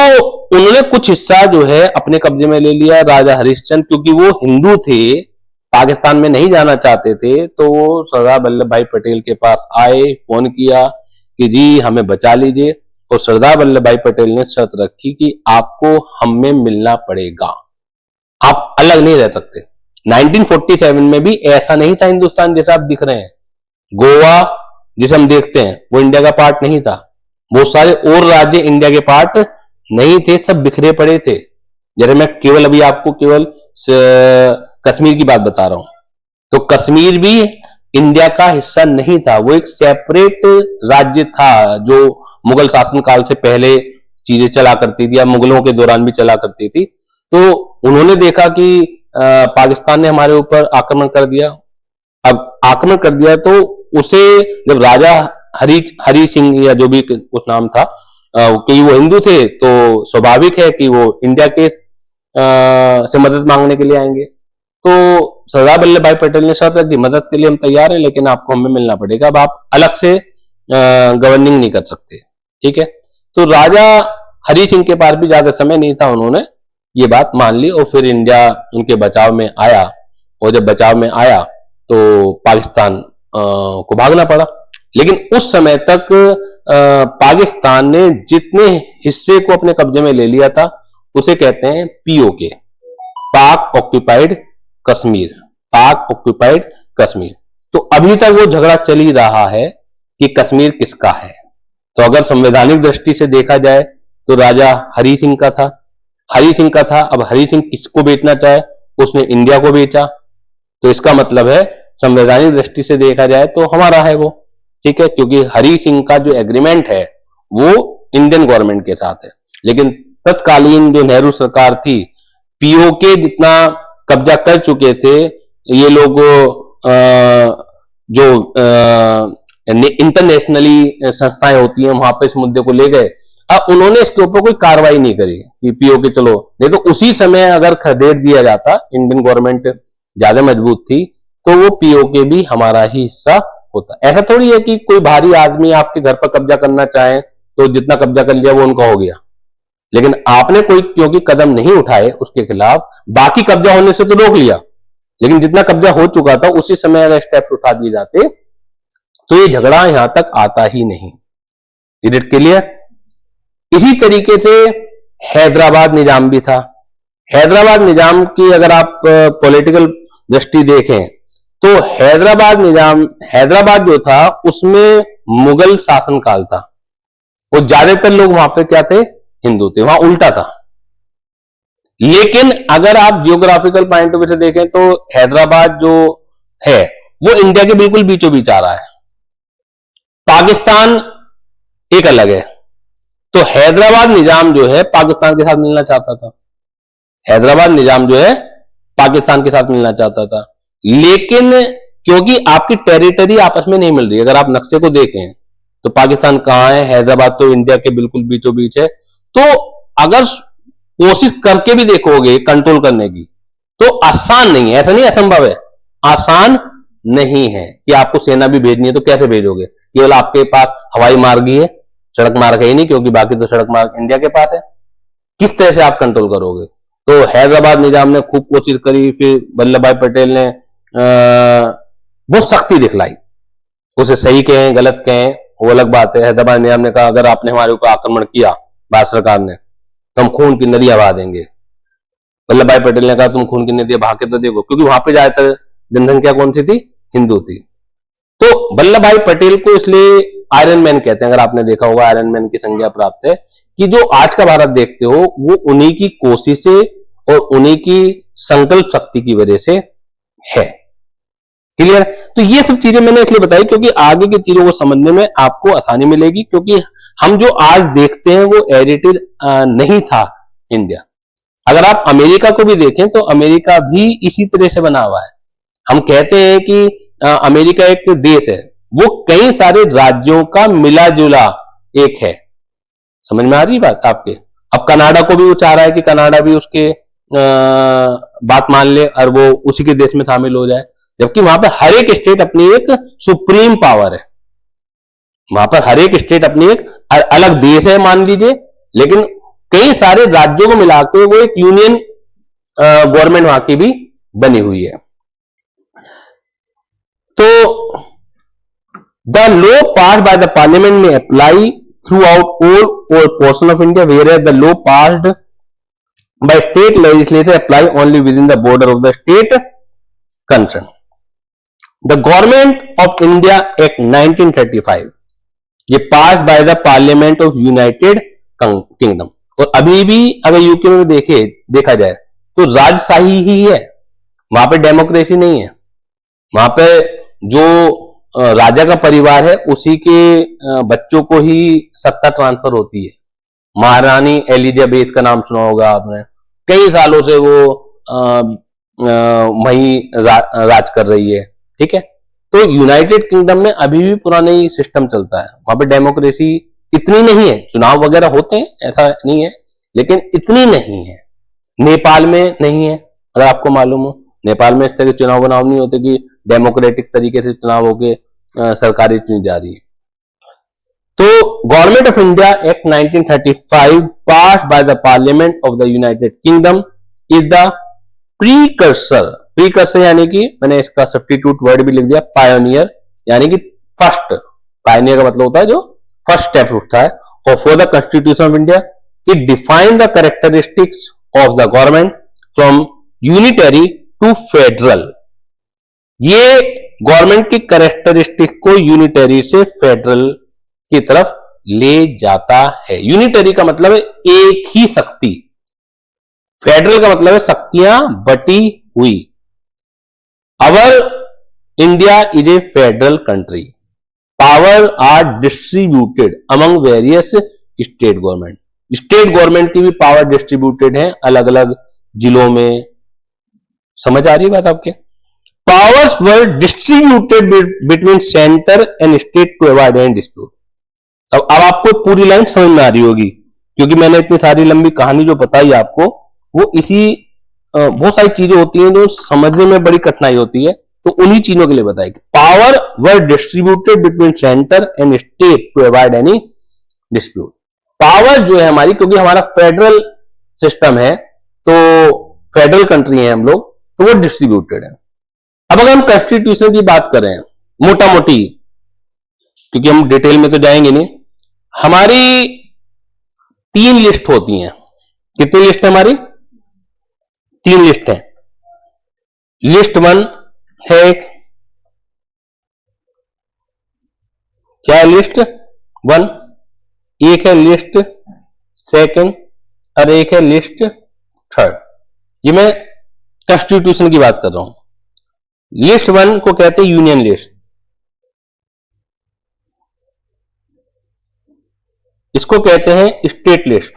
[SPEAKER 1] उन्होंने कुछ हिस्सा जो है अपने कब्जे में ले लिया। राजा हरिश्चंद्र, क्योंकि वो हिंदू थे, पाकिस्तान में नहीं जाना चाहते थे, तो वो सरदार वल्लभ भाई पटेल के पास आए, फोन किया कि जी हमें बचा लीजिए। और सरदार वल्लभ भाई पटेल ने शर्त रखी कि आपको हम में मिलना पड़ेगा, आप अलग नहीं रह सकते। 1947 में भी ऐसा नहीं था हिंदुस्तान जैसा आप दिख रहे हैं। गोवा जिसे हम देखते हैं वो इंडिया का पार्ट नहीं था, बहुत सारे और राज्य इंडिया के पार्ट नहीं थे, सब बिखरे पड़े थे। जैसे मैं केवल अभी आपको केवल कश्मीर की बात बता रहा हूं, तो कश्मीर भी इंडिया का हिस्सा नहीं था, वो एक सेपरेट राज्य था जो मुगल शासन काल से पहले चीजें चला करती थी या मुगलों के दौरान भी चला करती थी। तो उन्होंने देखा कि पाकिस्तान ने हमारे ऊपर आक्रमण कर दिया। अब आक्रमण कर दिया तो उसे जब राजा हरि सिंह या जो भी कुछ नाम था, क्योंकि वो हिंदू थे तो स्वाभाविक है कि वो इंडिया के से मदद मांगने के लिए आएंगे। तो सरदार वल्लभ भाई पटेल ने शर्त रखी, मदद के लिए हम तैयार हैं, लेकिन आपको हमें मिलना पड़ेगा, अब आप अलग से गवर्निंग नहीं कर सकते, ठीक है। तो राजा हरि सिंह के पास भी ज्यादा समय नहीं था, उन्होंने ये बात मान ली और फिर इंडिया उनके बचाव में आया। और जब बचाव में आया तो पाकिस्तान को भागना पड़ा। लेकिन उस समय तक पाकिस्तान ने जितने हिस्से को अपने कब्जे में ले लिया था उसे कहते हैं पीओके, पाक ऑक्यूपाइड कश्मीर, पाक ऑक्यूपाइड कश्मीर। तो अभी तक वो झगड़ा चल ही रहा है कि कश्मीर किसका है। तो अगर संवैधानिक दृष्टि से देखा जाए तो राजा हरि सिंह का था, हरि सिंह का था। अब हरि सिंह किसको बेचना चाहे, उसने इंडिया को बेचा, तो इसका मतलब है संवैधानिक दृष्टि से देखा जाए तो हमारा है वो, ठीक है, क्योंकि हरि सिंह का जो एग्रीमेंट है वो इंडियन गवर्नमेंट के साथ है। लेकिन तत्कालीन जो नेहरू सरकार थी, पीओके जितना कब्जा कर चुके थे ये लोग, जो इंटरनेशनली संस्थाएं होती हैं वहां पे इस मुद्दे को ले गए। अब उन्होंने इसके ऊपर कोई कार्रवाई नहीं करी कि पीओके चलो, नहीं तो उसी समय अगर खदेड़ दिया जाता, इंडियन गवर्नमेंट ज्यादा मजबूत थी, तो वो पीओके भी हमारा ही हिस्सा होता। ऐसा थोड़ी है कि कोई भारी आदमी आपके घर पर कब्जा करना चाहे तो जितना कब्जा कर लिया वो उनका हो गया। लेकिन आपने कोई क्योंकि कदम नहीं उठाए उसके खिलाफ, बाकी कब्जा होने से तो रोक लिया, लेकिन जितना कब्जा हो चुका था उसी समय अगर स्टेप उठा दिए जाते तो ये झगड़ा यहां तक आता ही नहीं। Is it clear? इसी तरीके से हैदराबाद निजाम भी था। हैदराबाद निजाम की अगर आप पॉलिटिकल दृष्टि देखें तो हैदराबाद निजाम, हैदराबाद जो था उसमें मुगल शासन काल था, वो ज्यादातर लोग वहां पे क्या थे, हिंदू थे, वहां उल्टा था। लेकिन अगर आप जियोग्राफिकल पॉइंट ऑफ व्यू से देखें तो हैदराबाद जो है वो इंडिया के बिल्कुल बीचों बीच आ रहा है, पाकिस्तान एक अलग है। तो हैदराबाद निजाम जो है पाकिस्तान के साथ मिलना चाहता था, हैदराबाद निजाम जो है पाकिस्तान के साथ मिलना चाहता था, लेकिन क्योंकि आपकी टेरिटरी आपस में नहीं मिल रही। अगर आप नक्शे को देखें तो पाकिस्तान कहां है, हैदराबाद तो इंडिया के बिल्कुल बीचों बीच है। तो अगर कोशिश करके भी देखोगे कंट्रोल करने की तो आसान नहीं है, ऐसा नहीं असंभव है, आसान नहीं है कि आपको सेना भी भेजनी है तो कैसे भेजोगे। केवल आपके पास हवाई मार्ग ही है, सड़क मार्ग है ही नहीं, क्योंकि बाकी तो सड़क मार्ग इंडिया के पास है। किस तरह से आप कंट्रोल करोगे? तो हैदराबाद निजाम ने खूब कोशिश करी, फिर वल्लभ भाई पटेल ने बहुत सख्ती दिखलाई। उसे सही कहें गलत कहें वो अलग बात है। हैदराबाद निजाम ने कहा अगर आपने हमारे ऊपर आक्रमण किया भारत सरकार ने तो हम खून की नदियां बहा देंगे। वल्लभ भाई पटेल ने कहा तुम खून की नदियां बहा के तो देखो, क्योंकि वहां पे ज्यादातर जनसंख्या कौन सी थी, हिंदू थी। तो वल्लभ भाई पटेल को इसलिए आयरन मैन कहते हैं, अगर आपने देखा होगा आयरन मैन की संज्ञा प्राप्त है, कि जो आज का भारत देखते हो वो उन्हीं की कोशिशें और उन्हीं की संकल्प शक्ति की वजह से है। क्लियर? तो ये सब चीजें मैंने इसलिए बताई क्योंकि आगे की चीजों को समझने में आपको आसानी मिलेगी, क्योंकि हम जो आज देखते हैं वो एडिटेड नहीं था इंडिया। अगर आप अमेरिका को भी देखें तो अमेरिका भी इसी तरह से बना हुआ है। हम कहते हैं कि अमेरिका एक देश है, वो कई सारे राज्यों का मिला जुला एक है। समझ में आ रही बात आपके? अब कनाडा को भी वो चाह रहा है कि कनाडा भी उसके बात मान ले और वो उसी के देश में शामिल हो जाए। जबकि वहां पर हर एक स्टेट अपनी एक सुप्रीम पावर है, वहां पर हर एक स्टेट अपनी एक अलग देश है मान लीजिए, लेकिन कई सारे राज्यों को मिला के वो एक यूनियन गवर्नमेंट वहां की भी बनी हुई है। तो the law pass by the parliament में अप्लाई थ्रू आउट ऑल और portion of India, where the law passed by state legislature apply only within the border of the state concerned. The Government of India Act 1935 ये pass by the parliament of United Kingdom, और अभी भी अगर UK में देखा जाए तो राजशाही ही है, वहां पे डेमोक्रेसी नहीं है। वहां पे जो राजा का परिवार है उसी के बच्चों को ही सत्ता ट्रांसफर होती है। महारानी एलिजाबेथ का नाम सुना होगा आपने, कई सालों से वो वहीं राज कर रही है, ठीक है। तो यूनाइटेड किंगडम में अभी भी पुराना ही सिस्टम चलता है, वहां पे डेमोक्रेसी इतनी नहीं है, चुनाव वगैरह होते हैं ऐसा नहीं है, लेकिन इतनी नहीं है। नेपाल में नहीं है, अगर आपको मालूम हो, नेपाल में इस तरह के चुनाव नहीं होते कि डेमोक्रेटिक तरीके से चुनाव होके सरकारें चुनी जा रही है। तो government of India act 1935 pass by the parliament of the United kingdom is the precursor यानी कि मैंने इसका सब्स्टिट्यूट वर्ड भी लिख दिया, पायोनियर यानी कि फर्स्ट। पायोनियर का मतलब होता है जो फर्स्ट स्टेप उठता है। और for the constitution of India it define the characteristics of the government from unitary to federal. ये गवर्नमेंट की कैरेक्टरिस्टिक को यूनिटरी से फेडरल की तरफ ले जाता है। यूनिटरी का मतलब है एक ही शक्ति, फेडरल का मतलब है शक्तियां बटी हुई। Our India is a federal country, power are distributed among various state government. State government की भी पावर डिस्ट्रीब्यूटेड है अलग अलग जिलों में। समझ आ रही है बात आपके? Powers were distributed between centre and state to avoid any dispute. अब आपको पूरी लाइन समझ में आ रही होगी, क्योंकि मैंने इतनी सारी लंबी कहानी जो बताई आपको, वो इसी बहुत सारी चीजें होती हैं जो समझने में बड़ी कठिनाई होती है, तो उन्हीं चीजों के लिए बताई। Power were distributed between centre and state to avoid any dispute. Power जो है हमारी, क्योंकि हमारा फेडरल सिस्टम है, तो फेडरल कंट्री है हम लोग, तो वो डिस्ट्रीब्यूटेड है। अब अगर हम कॉन्स्टिट्यूशन की बात करें मोटा मोटी, क्योंकि हम डिटेल में तो जाएंगे नहीं, हमारी 3 लिस्ट होती हैं। कितनी लिस्ट है हमारी? 3 लिस्ट है। लिस्ट 1 है, क्या है लिस्ट 1? एक है लिस्ट 2 और एक है लिस्ट 3। ये मैं कॉन्स्टिट्यूशन की बात कर रहा हूं। लिस्ट 1 को कहते हैं यूनियन लिस्ट, इसको कहते हैं स्टेट लिस्ट,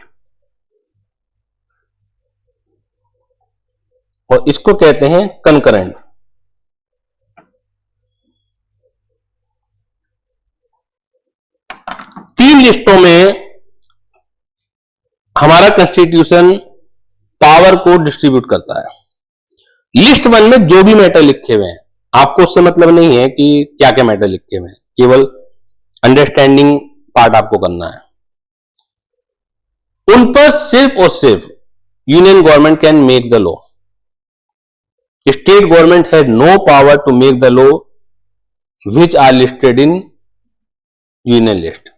[SPEAKER 1] और इसको कहते हैं कंकरेंट। तीन लिस्टों में हमारा कॉन्स्टिट्यूशन पावर को डिस्ट्रीब्यूट करता है। लिस्ट 1 में जो भी मैटर लिखे हुए हैं, आपको उससे मतलब नहीं है कि क्या क्या मैटर लिखे हुए हैं, केवल अंडरस्टैंडिंग पार्ट आपको करना है। उन पर सिर्फ और सिर्फ union government can make the law. State government has no power to make the law which are listed in union list.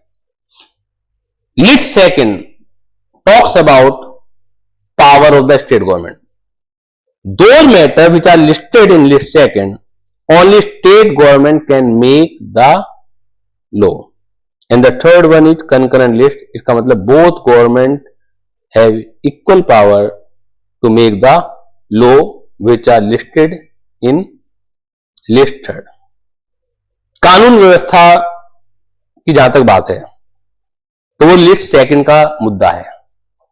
[SPEAKER 1] List 2 talks about power of the state government. Those matters which are listed in list 2, only state government can make the law. And the third one is concurrent list. इसका मतलब both government have equal power to make the law which are listed in list 3. कानून व्यवस्था की जहां तक बात है तो वो लिस्ट 2 का मुद्दा है।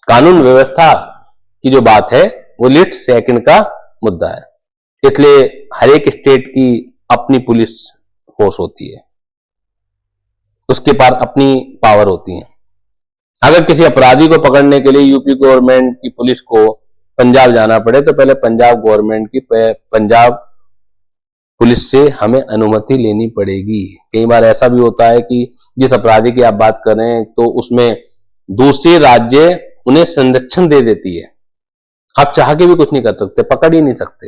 [SPEAKER 1] कानून व्यवस्था की जो बात है वो लिस्ट 2 का मुद्दा है। इसलिए हर एक स्टेट की अपनी पुलिस फोर्स होती है, उसके पास अपनी पावर होती है। अगर किसी अपराधी को पकड़ने के लिए यूपी गवर्नमेंट की पुलिस को पंजाब जाना पड़े तो पहले पंजाब गवर्नमेंट की पंजाब पुलिस से हमें अनुमति लेनी पड़ेगी। कई बार ऐसा भी होता है कि जिस अपराधी की आप बात कर रहे हैं तो उसमें दूसरे राज्य उन्हें संरक्षण दे देती है, आप चाह के भी कुछ नहीं कर सकते, पकड़ ही नहीं सकते।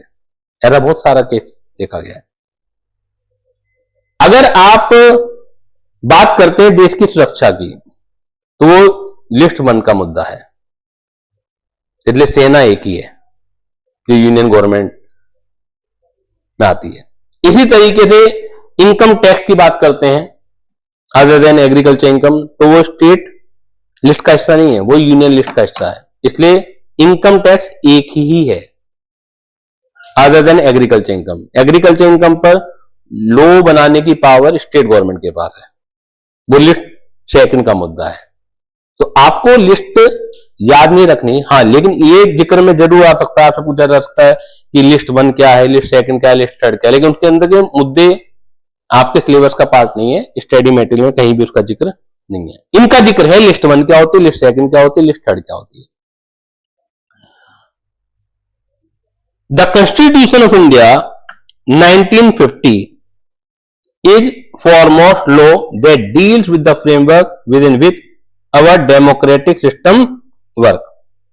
[SPEAKER 1] ऐसा बहुत सारा केस देखा गया है। अगर आप बात करते हैं देश की सुरक्षा की तो वो लिस्ट 1 का मुद्दा है, इसलिए सेना एक ही है जो यूनियन गवर्नमेंट में आती है। इसी तरीके से इनकम टैक्स की बात करते हैं, अदर देन एग्रीकल्चर इनकम, तो वो स्टेट लिस्ट का हिस्सा नहीं है, वो यूनियन लिस्ट का हिस्सा है, इसलिए इनकम टैक्स एक ही है other than agriculture income. Agriculture income पर लॉ बनाने की पावर स्टेट गवर्नमेंट के पास है, वो लिस्ट 2 का मुद्दा है। तो आपको लिस्ट याद नहीं रखनी, हाँ, लेकिन ये जिक्र में जरूर आ सकता है, आपसे पूछा जा सकता है कि लिस्ट 1 क्या है, लिस्ट 2 क्या है, लिस्ट 3 क्या है, लेकिन उसके अंदर के मुद्दे आपके सिलेबस का पार्ट नहीं है, स्टडी मटेरियल में कहीं भी उसका जिक्र नहीं है। इनका जिक्र है, लिस्ट 1 क्या होती है, लिस्ट 2 क्या होती है, लिस्ट 3 क्या होती है। The constitution of India 1950 is foremost law that deals with the framework within which our democratic system work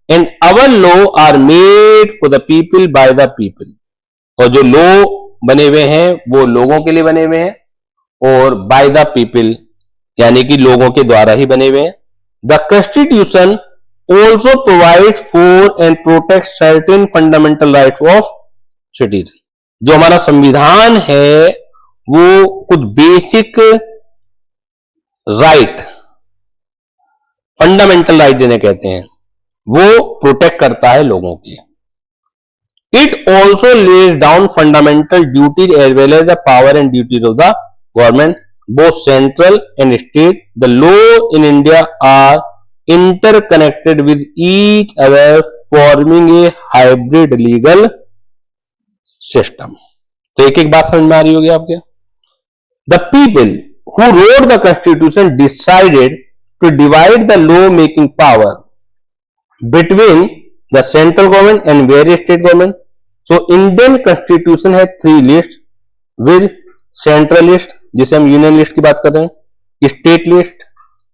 [SPEAKER 1] and our law are made for the people by the people। और जो law बने हुए हैं वो लोगों के लिए बने हुए हैं और बाय द पीपल यानी कि लोगों के द्वारा ही बने हुए हैं। The constitution also provide for and protect certain fundamental rights of citizen. जो हमारा संविधान है वो कुछ बेसिक राइट, फंडामेंटल राइट जिन्हें कहते हैं, वो प्रोटेक्ट करता है लोगों की। It also lays down fundamental duties as well as the power and duties of the government both central and state. The law in India are interconnected with each other forming a hybrid legal system. तो एक एक बात समझ में आ रही होगी आपके। The people who wrote the constitution decided to divide the law-making power between the central government and various state government. So Indian constitution has 3 lists with central list जिसे हम यूनियन लिस्ट की बात कर रहे हैं, स्टेट लिस्ट,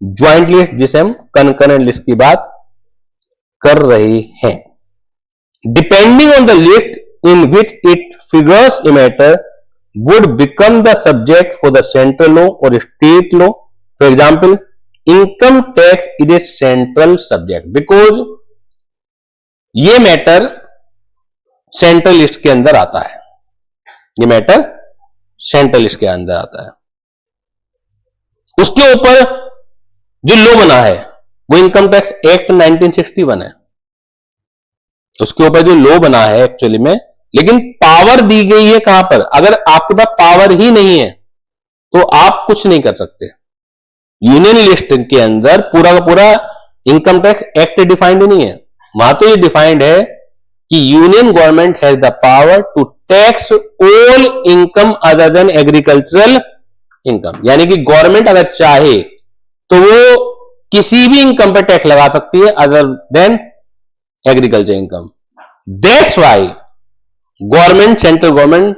[SPEAKER 1] ज्वाइंट लिस्ट जिसे हम concurrent list की बात कर रहे हैं। Depending on the list in which it figures a matter would become the subject for the central law or state law. For example, income tax is a central subject because ये matter central list के अंदर आता है, ये matter central list के अंदर आता है। उसके ऊपर जो लॉ बना है वो इनकम टैक्स एक्ट 1961 है, उसके ऊपर जो लॉ बना है एक्चुअली में, लेकिन पावर दी गई है कहां पर। अगर आपके पास पावर ही नहीं है तो आप कुछ नहीं कर सकते। यूनियन लिस्ट के अंदर पूरा का पूरा इनकम टैक्स एक्ट डिफाइंड नहीं है, वहां तो ये डिफाइंड है कि union government has the power to tax all income other than agricultural income. यानी कि गवर्नमेंट अगर चाहे तो वो किसी भी इनकम पर टैक्स लगा सकती है other than agriculture income. That's why government, central government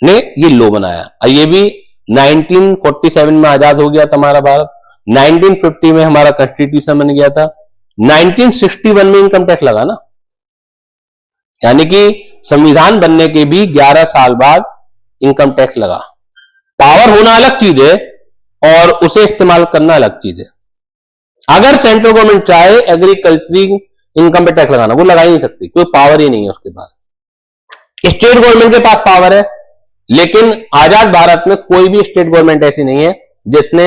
[SPEAKER 1] ने ये लॉ बनाया। ये भी 1947 में आजाद हो गया था हमारा भारत, 1950 में हमारा कॉन्स्टिट्यूशन बन गया था, 1961 में इनकम टैक्स लगा ना, यानी कि संविधान बनने के भी 11 साल बाद इनकम टैक्स लगा। पावर होना अलग चीज है और उसे इस्तेमाल करना अलग चीज है। अगर सेंट्रल गवर्नमेंट चाहे एग्रीकल्चर इनकम पे टैक्स लगाना, वो लगा ही नहीं सकती, कोई पावर ही नहीं है उसके पास। स्टेट गवर्नमेंट के पास पावर है, लेकिन आजाद भारत में कोई भी स्टेट गवर्नमेंट ऐसी नहीं है जिसने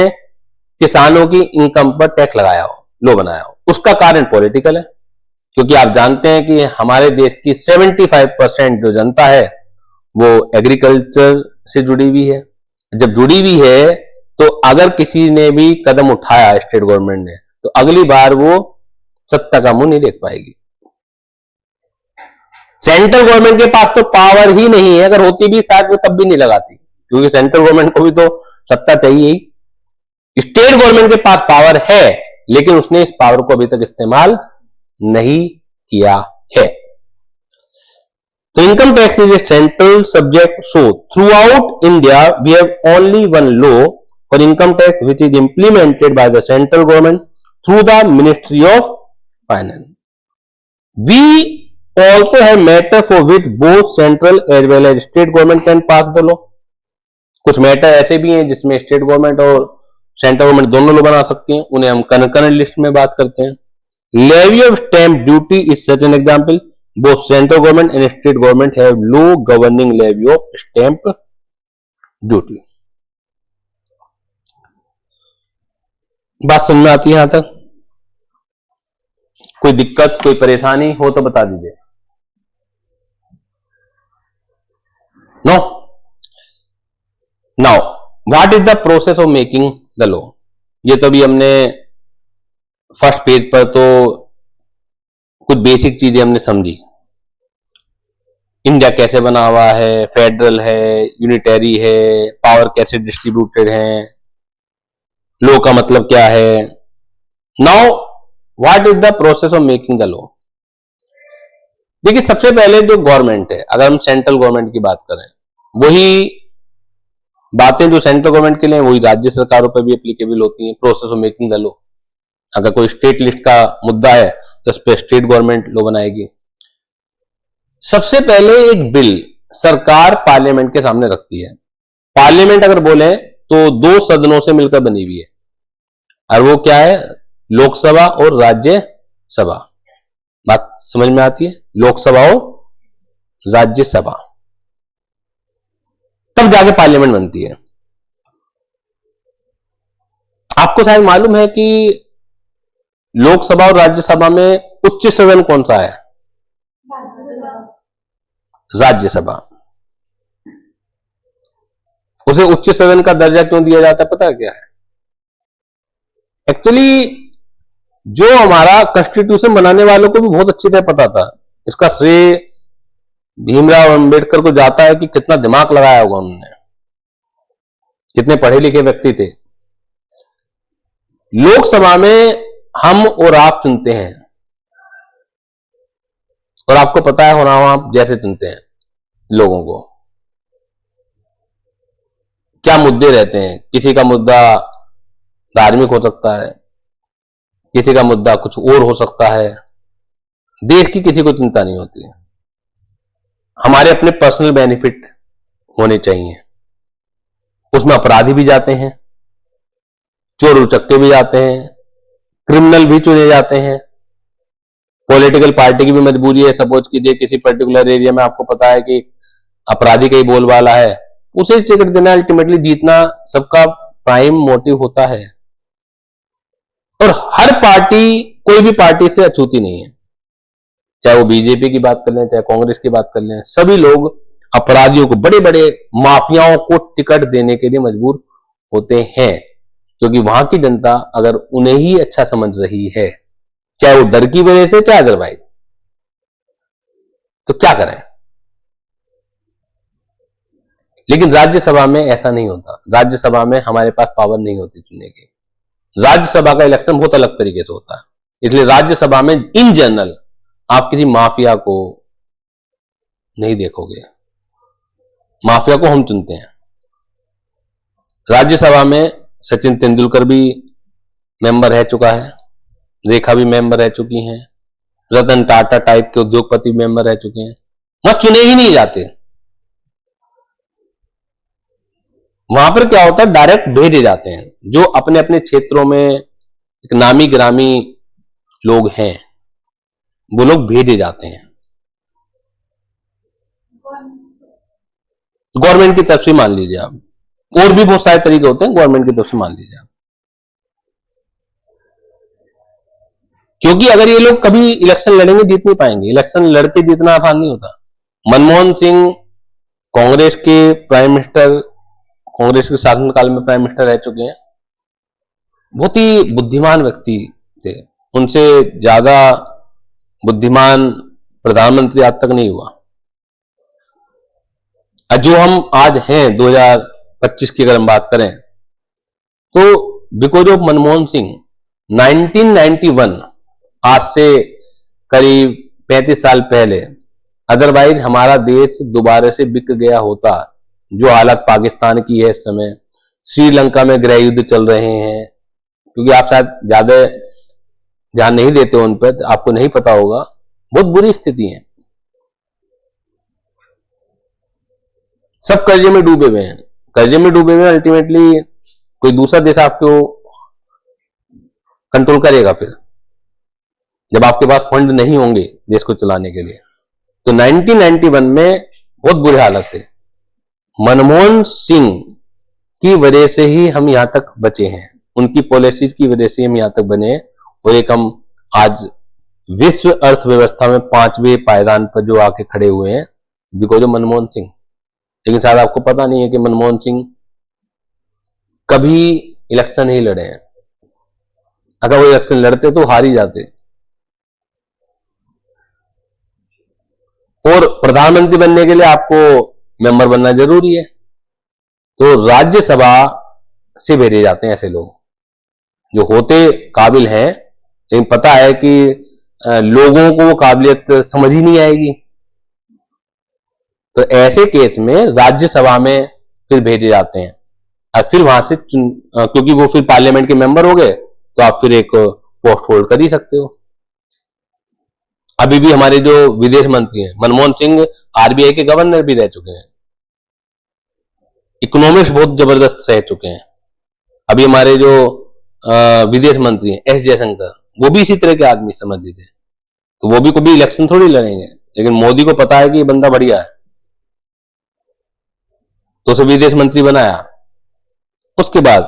[SPEAKER 1] किसानों की इनकम पर टैक्स लगाया हो, लॉ बनाया हो। उसका कारण पॉलिटिकल है, क्योंकि आप जानते हैं कि हमारे देश की 75% जो जनता है वो एग्रीकल्चर से जुड़ी हुई है। जब जुड़ी हुई है तो अगर किसी ने भी कदम उठाया स्टेट गवर्नमेंट ने, तो अगली बार वो सत्ता का मुंह नहीं देख पाएगी। सेंट्रल गवर्नमेंट के पास तो पावर ही नहीं है, अगर होती भी शायद वो तब भी नहीं लगाती, क्योंकि सेंट्रल गवर्नमेंट को भी तो सत्ता चाहिए ही। स्टेट गवर्नमेंट के पास पावर है, लेकिन उसने इस पावर को अभी तक इस्तेमाल नहीं किया है। तो income tax is a central subject, so throughout India we have only one law for income tax which is implemented by the central government through the ministry of finance. We also have matter for which both central as well as state government can pass the law. कुछ matter ऐसे भी हैं जिसमें state government और central government दोनों लोग बना सकती हैं, उन्हें हम कंकरेंट लिस्ट में बात करते हैं. Levy of stamp duty is such an example. Both central government and state government have law governing levy of stamp duty. बात समझ में आती है यहां तक? कोई दिक्कत, कोई परेशानी हो तो बता दीजिए. No. Now what is the process of making the law. ये तो अभी हमने फर्स्ट पेज पर तो कुछ बेसिक चीजें हमने समझी. इंडिया कैसे बना हुआ है, फेडरल है, यूनिटरी है, पावर कैसे डिस्ट्रीब्यूटेड है, लॉ का मतलब क्या है. Now what is the process of making the law. देखिए, सबसे पहले जो गवर्नमेंट है, अगर हम सेंट्रल गवर्नमेंट की बात करें, वही बातें जो सेंट्रल गवर्नमेंट के लिए वही राज्य सरकारों पर भी एप्लीकेबल होती हैं. Process of making the law, अगर कोई स्टेट लिस्ट का मुद्दा है तो उस पर स्टेट गवर्नमेंट लॉ बनाएगी. सबसे पहले एक बिल सरकार पार्लियामेंट के सामने रखती है. पार्लियामेंट अगर बोले तो दो सदनों से मिलकर बनी हुई है, और वो क्या है, लोकसभा और राज्यसभा. बात समझ में आती है? लोकसभा और राज्यसभा, तब जाके पार्लियामेंट बनती है. आपको शायद मालूम है कि लोकसभा और राज्यसभा में उच्च सदन कौन सा है? राज्यसभा. उसे उच्च सदन का दर्जा क्यों दिया जाता है, पता है क्या है? एक्चुअली जो हमारा कॉन्स्टिट्यूशन बनाने वालों को भी बहुत अच्छी तरह पता था. इसका श्रेय भीमराव अंबेडकर को जाता है कि कितना दिमाग लगाया होगा उन्होंने, कितने पढ़े लिखे व्यक्ति थे. लोकसभा में हम और आप चुनते हैं, और आपको पता है होना आप जैसे चुनते हैं लोगों को. क्या मुद्दे रहते हैं? किसी का मुद्दा धार्मिक हो सकता है, किसी का मुद्दा कुछ और हो सकता है. देश की किसी को चिंता नहीं होती है. हमारे अपने पर्सनल बेनिफिट होने चाहिए. उसमें अपराधी भी जाते हैं, चोर उचक्के भी जाते हैं, क्रिमिनल भी चुने जाते हैं. पॉलिटिकल पार्टी की भी मजबूरी है. सपोज कीजिए किसी पर्टिकुलर एरिया में आपको पता है कि अपराधी का ही बोलबाला है, उसे टिकट देना, अल्टीमेटली जीतना सबका प्राइम मोटिव होता है. और हर पार्टी, कोई भी पार्टी से अछूती नहीं है, चाहे वो बीजेपी की बात कर लें, चाहे कांग्रेस की बात कर लें. सभी लोग अपराधियों को, बड़े बड़े माफियाओं को टिकट देने के लिए मजबूर होते हैं, क्योंकि वहां की जनता अगर उन्हें ही अच्छा समझ रही है, चाहे वो डर की वजह से, चाहे अदरवाइज, तो क्या करें. लेकिन राज्यसभा में ऐसा नहीं होता. राज्यसभा में हमारे पास पावर नहीं होती चुनने की. राज्यसभा का इलेक्शन बहुत अलग तरीके से होता है. इसलिए राज्यसभा में इन जनरल आप किसी माफिया को नहीं देखोगे. माफिया को हम चुनते हैं. राज्यसभा में सचिन तेंदुलकर भी मेंबर रह चुका है, रेखा भी मेंबर रह चुकी हैं, रतन टाटा टाइप के उद्योगपति मेंबर रह चुके हैं. वहां चुने ही नहीं जाते. वहां पर क्या होता है, डायरेक्ट भेजे जाते हैं. जो अपने अपने क्षेत्रों में एक नामी गिरामी लोग हैं, वो लोग भेजे जाते हैं. गवर्नमेंट की तरफ से मान लीजिए आप, और भी बहुत सारे तरीके होते हैं, गवर्नमेंट की तरफ से मान लीजिए आप. क्योंकि अगर ये लोग कभी इलेक्शन लड़ेंगे, जीत नहीं पाएंगे. इलेक्शन लड़के जीतना आसान नहीं होता. मनमोहन सिंह कांग्रेस के प्राइम मिनिस्टर, कांग्रेस के शासनकाल में प्राइम मिनिस्टर रह चुके हैं. बहुत ही बुद्धिमान व्यक्ति थे. उनसे ज्यादा बुद्धिमान प्रधानमंत्री आज तक नहीं हुआ. जो हम आज हैं 2025 की अगर हम बात करें, तो बिकॉज ऑफ मनमोहन सिंह 1991, आज से करीब 35 साल पहले, अदरवाइज हमारा देश दोबारा से बिक गया होता। जो हालत पाकिस्तान की है इस समय, श्रीलंका में गृह युद्ध चल रहे हैं, क्योंकि आप शायद ज्यादा ध्यान नहीं देते उन पर, आपको नहीं पता होगा, बहुत बुरी स्थिति है। सब कर्जे में डूबे हुए हैं, कर्जे में डूबे हुए हैं। अल्टीमेटली कोई दूसरा देश आपको कंट्रोल करेगा फिर, जब आपके पास फंड नहीं होंगे देश को चलाने के लिए। तो 1991 में बहुत बुरी हालत है। मनमोहन सिंह की वजह से ही हम यहां तक बचे हैं, उनकी पॉलिसीज की वजह से हम यहां तक बने हैं, और एक हम आज विश्व अर्थव्यवस्था में 5वें पायदान पर जो आके खड़े हुए हैं, बिकॉज ऑफ मनमोहन सिंह। लेकिन शायद आपको पता नहीं है कि मनमोहन सिंह कभी इलेक्शन नहीं लड़े हैं। अगर वो इलेक्शन लड़ते तो हार ही जाते। और प्रधानमंत्री बनने के लिए आपको मेंबर बनना जरूरी है, तो राज्यसभा से भेजे जाते हैं ऐसे लोग जो होते काबिल हैं, लेकिन पता है कि लोगों को वो काबिलियत समझ ही नहीं आएगी। तो ऐसे केस में राज्यसभा में फिर भेजे जाते हैं, और फिर वहां से क्योंकि वो फिर पार्लियामेंट के मेंबर हो गए, तो आप फिर एक पोस्ट होल्ड कर ही सकते हो। अभी भी हमारे जो विदेश मंत्री हैं, मनमोहन सिंह आरबीआई के गवर्नर भी रह चुके हैं, इकोनॉमिक्स बहुत जबरदस्त रह चुके हैं। अभी हमारे जो विदेश मंत्री हैं एस जयशंकर, वो भी इसी तरह के आदमी समझ लीजिए। तो वो भी कभी इलेक्शन थोड़ी लड़ेंगे, लेकिन मोदी को पता है कि ये बंदा बढ़िया है, तो उसे विदेश मंत्री बनाया। उसके बाद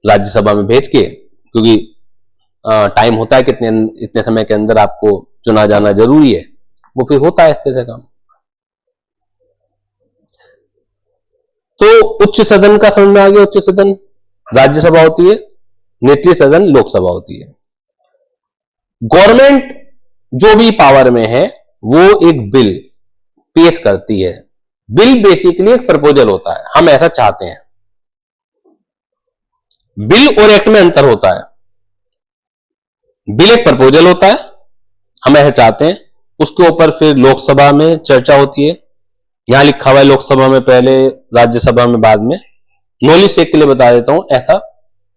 [SPEAKER 1] राज्यसभा में भेज के, क्योंकि टाइम होता है कितने इतने समय के अंदर आपको चुना जाना जरूरी है, वो फिर होता है इस तरह से काम। तो उच्च सदन का समझ में आ गया। उच्च सदन राज्यसभा होती है, निचली सदन लोकसभा होती है। गवर्नमेंट जो भी पावर में है वो एक बिल पेश करती है। बिल बेसिकली एक प्रपोजल होता है, हम ऐसा चाहते हैं। बिल और एक्ट में अंतर होता है। बिल एक प्रपोजल होता है, हम ऐसा चाहते हैं, उसके ऊपर फिर लोकसभा में चर्चा होती है। यहां लिखा हुआ है लोकसभा में पहले, राज्यसभा में बाद में। नॉलेज सेक के लिए बता देता हूं, ऐसा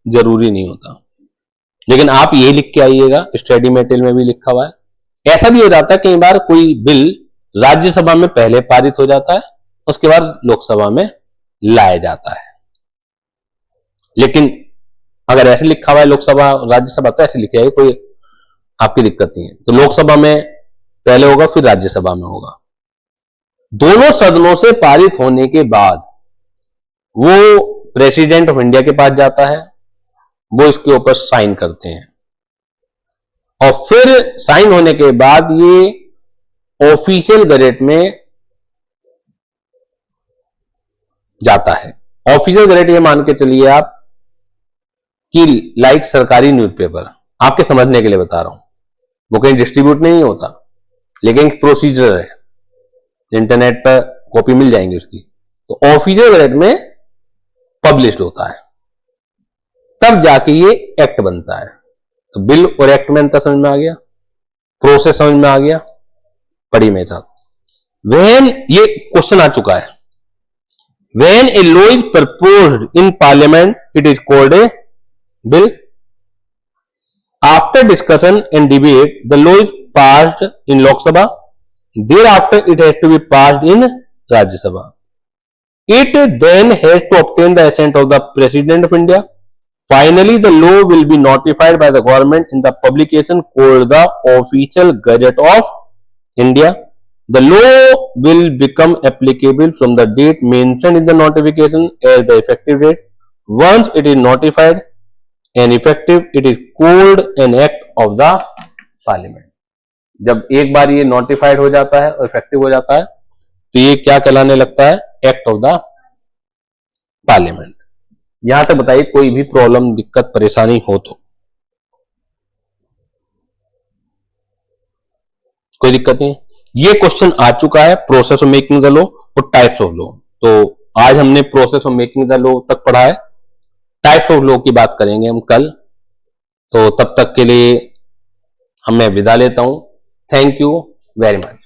[SPEAKER 1] जरूरी नहीं होता, लेकिन आप ये लिख के आइएगा, स्टडी मटेरियल में भी लिखा हुआ है। ऐसा भी हो जाता है कई बार कोई बिल राज्यसभा में पहले पारित हो जाता है, उसके बाद लोकसभा में लाया जाता है। लेकिन अगर ऐसे लिखा हुआ है लोकसभा राज्यसभा, तो ऐसे लिखे आइए, कोई आपकी दिक्कत नहीं है। तो लोकसभा में पहले होगा, फिर राज्यसभा में होगा। दोनों सदनों से पारित होने के बाद वो प्रेसिडेंट ऑफ इंडिया के पास जाता है, वो इसके ऊपर साइन करते हैं, और फिर साइन होने के बाद ये ऑफिशियल गजेट में जाता है। ऑफिशियल गजेट ये मान के चलिए आप कि लाइक सरकारी न्यूज़पेपर, आपके समझने के लिए बता रहा हूं, वो कहीं डिस्ट्रीब्यूट नहीं होता, लेकिन एक प्रोसीजर है, इंटरनेट पर कॉपी मिल जाएंगी उसकी। तो ऑफिशियल गजेट में पब्लिश्ड होता है, तब जाके ये एक्ट बनता है। तो बिल और एक्ट में अंतर समझ में आ गया, प्रोसेस समझ में आ गया। पढ़ी मेरे साथ। व्हेन, ये क्वेश्चन आ चुका है, when a law is proposed in parliament it is called a bill. After discussion and debate the law is passed in Lok Sabha, thereafter it has to be passed in Rajya Sabha. It then has to obtain the assent of the President of India. Finally, the law will be notified by the government in the publication called the Official Gazette of India. The law will become applicable from the date mentioned in the notification as the effective date. Once it is notified and effective, it is called an act of the Parliament. जब एक बार ये notified हो जाता है और effective हो जाता है, तो ये क्या कहलाने लगता है? Act of the parliament. यहां तक बताइए, कोई भी प्रॉब्लम, दिक्कत, परेशानी हो तो? कोई दिक्कत नहीं। ये क्वेश्चन आ चुका है, process of making the law और टाइप्स ऑफ लॉ। तो आज हमने process of making the law तक पढ़ा है, टाइप्स ऑफ लॉ की बात करेंगे हम कल। तो तब तक के लिए मैं विदा लेता हूं। Thank you very much.